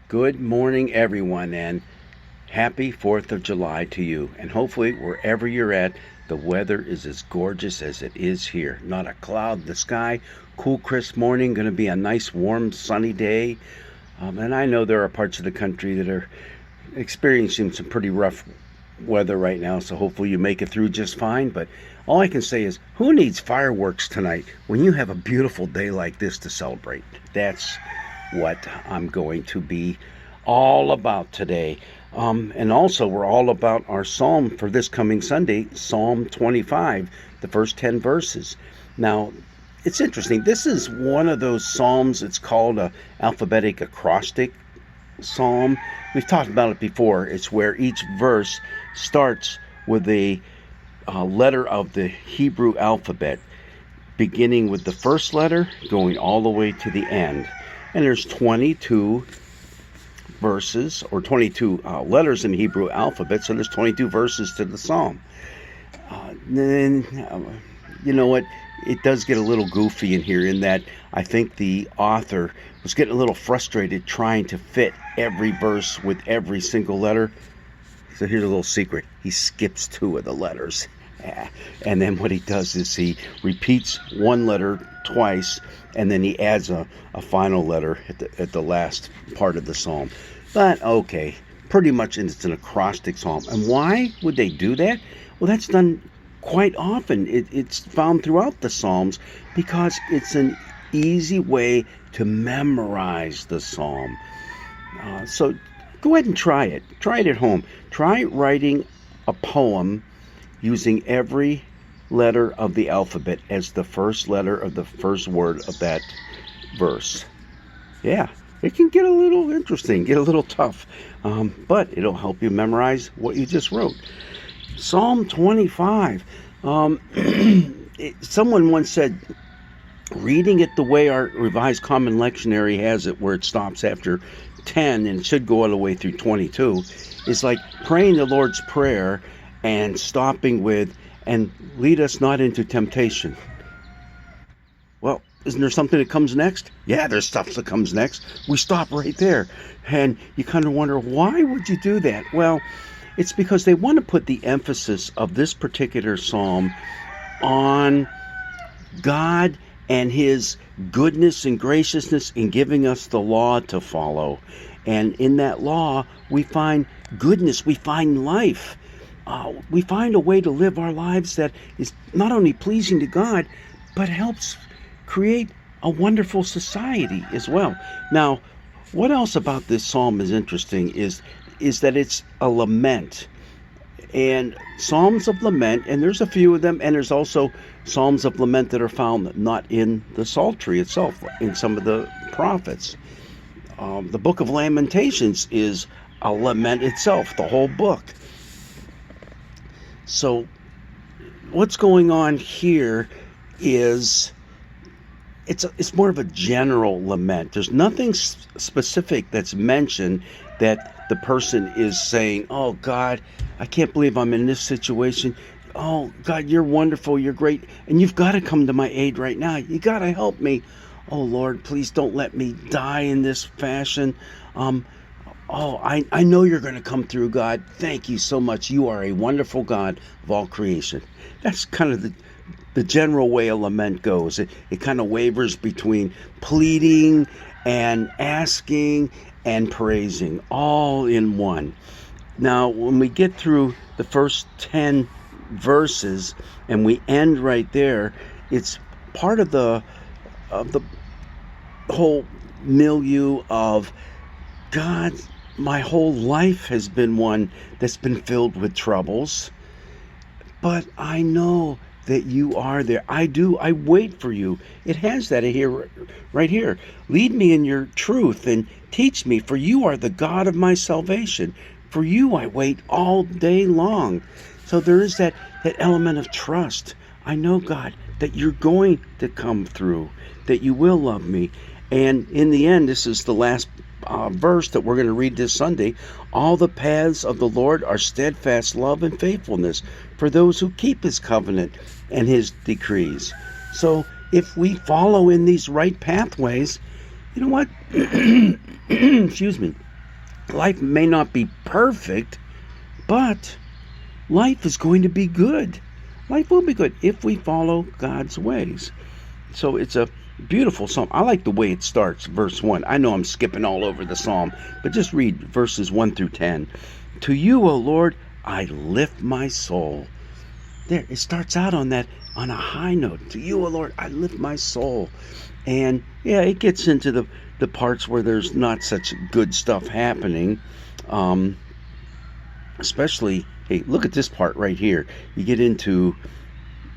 Good morning, everyone, and happy 4th of July to you. And hopefully, wherever you're at, the weather is as gorgeous as it is here. Not a cloud in the sky, cool, crisp morning, going to be a nice, warm, sunny day. And I know there are parts of the country that are experiencing some pretty rough weather right now, so hopefully you make it through just fine. But all I can say is, who needs fireworks tonight when you have a beautiful day like this to celebrate? That's what I'm going to be all about today. And also, we're all about our psalm for this coming Sunday, Psalm 25, the first 10 verses. Now, it's interesting. This is one of those psalms. It's called a alphabetic acrostic psalm. We've talked about it before. It's where each verse starts with a letter of the Hebrew alphabet, beginning with the first letter, going all the way to the end. And there's 22 verses, or 22 letters in the Hebrew alphabet, so there's 22 verses to the psalm. You know what? It does get a little goofy in here in that I think the author was getting a little frustrated trying to fit every verse with every single letter. So here's a little secret. He skips 2 of the letters. And then what he does is he repeats one letter twice, and then he adds a final letter at the last part of the psalm. But okay, pretty much it's an acrostic psalm. And why would they do that? Well, that's done quite often. It's found throughout the psalms because it's an easy way to memorize the psalm. So go ahead and try it. Try it at home. Try writing a poem using every letter of the alphabet as the first letter of the first word of that verse. Yeah, it can get a little interesting, get a little tough, but it'll help you memorize what you just wrote. Psalm 25. Someone once said, reading it the way our Revised Common Lectionary has it, where it stops after 10 and should go all the way through 22, is like praying the Lord's Prayer and stopping with, and lead us not into temptation. Well, isn't there something that comes next? Yeah, there's stuff that comes next. We stop right there. And you kind of wonder, why would you do that? Well, it's because they want to put the emphasis of this particular psalm on God and His goodness and graciousness in giving us the law to follow. And in that law, we find goodness, we find life. We find a way to live our lives that is not only pleasing to God, but helps create a wonderful society as well. Now, what else about this psalm is interesting is that it's a lament. And psalms of lament, and there's a few of them, and there's also psalms of lament that are found not in the Psaltery itself, in some of the prophets. The book of Lamentations is a lament itself, the whole book. So what's going on here is it's more of a general lament. There's nothing specific that's mentioned that the person is saying, oh God, I can't believe I'm in this situation. Oh God, you're wonderful, you're great, and you've got to come to my aid right now. You got to help me. Oh Lord, please don't let me die in this fashion. I know you're going to come through, God. Thank you so much. You are a wonderful God of all creation. That's kind of the general way a lament goes. It kind of wavers between pleading and asking and praising, all in one. Now, when we get through the first 10 verses and we end right there, it's part of the whole milieu of God. My whole life has been one that's been filled with troubles, but I know that you are there. I wait for you. It has that here, right here. Lead me in your truth and teach me, for you are the God of my salvation. For you I wait all day long. So there is that element of trust. I know, God, that you're going to come through, that you will love me. And in the end, this is the last verse that we're going to read this Sunday. All the paths of the Lord are steadfast love and faithfulness for those who keep His covenant and His decrees. So if we follow in these right pathways, you know what? Excuse me. Life may not be perfect, but life is going to be good. Life will be good if we follow God's ways. So it's a beautiful psalm. I like the way it starts, verse 1. I know I'm skipping all over the psalm, but just read verses 1 through 10. To you, O Lord, I lift my soul. There, it starts out on a high note. To you, O Lord, I lift my soul. And yeah, it gets into the parts where there's not such good stuff happening. Especially, hey, look at this part right here. You get into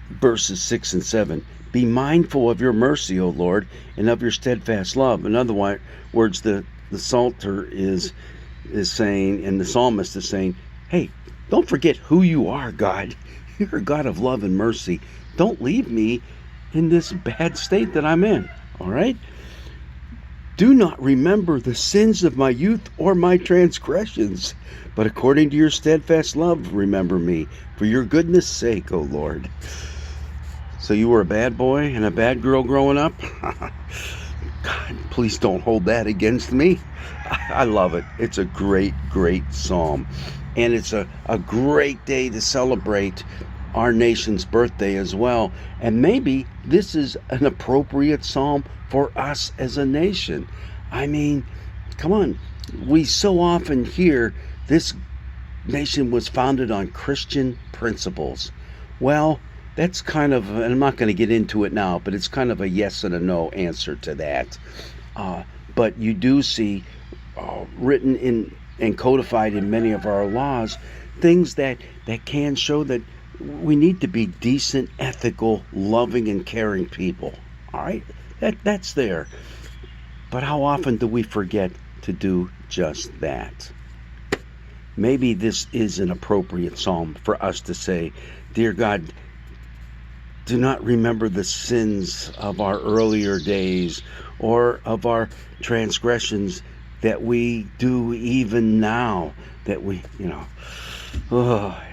verses 6 and 7. Be mindful of your mercy, O Lord, and of your steadfast love. In other words, the psalter is saying, and the psalmist is saying, hey, don't forget who you are, God. You're a God of love and mercy. Don't leave me in this bad state that I'm in, all right? Do not remember the sins of my youth or my transgressions, but according to your steadfast love, remember me, for your goodness' sake, O Lord. So you were a bad boy and a bad girl growing up? God, please don't hold that against me. I love it. It's a great, great psalm. And it's a great day to celebrate our nation's birthday as well. And maybe this is an appropriate psalm for us as a nation. I mean, come on. We so often hear this nation was founded on Christian principles. Well, that's kind of, and I'm not going to get into it now, but it's kind of a yes and a no answer to that. But you do see written in and codified in many of our laws things that can show that we need to be decent, ethical, loving, and caring people. All right? That's there. But how often do we forget to do just that? Maybe this is an appropriate psalm for us to say, Dear God, do not remember the sins of our earlier days or of our transgressions that we do even now, that we,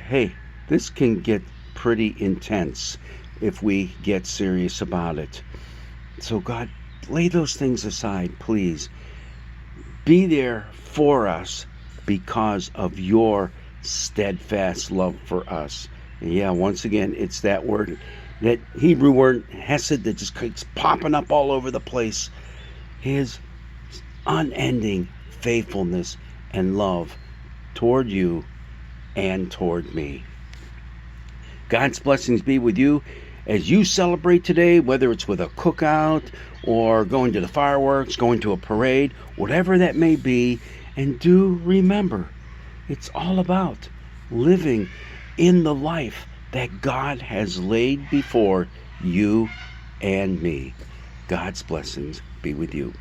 hey, this can get pretty intense if we get serious about it. So God, lay those things aside, please. Be there for us because of your steadfast love for us. And yeah, once again, it's that word, that Hebrew word, hesed, that just keeps popping up all over the place. His unending faithfulness and love toward you and toward me. God's blessings be with you as you celebrate today, whether it's with a cookout or going to the fireworks, going to a parade, whatever that may be. And do remember, it's all about living in the life that God has laid before you and me. God's blessings be with you.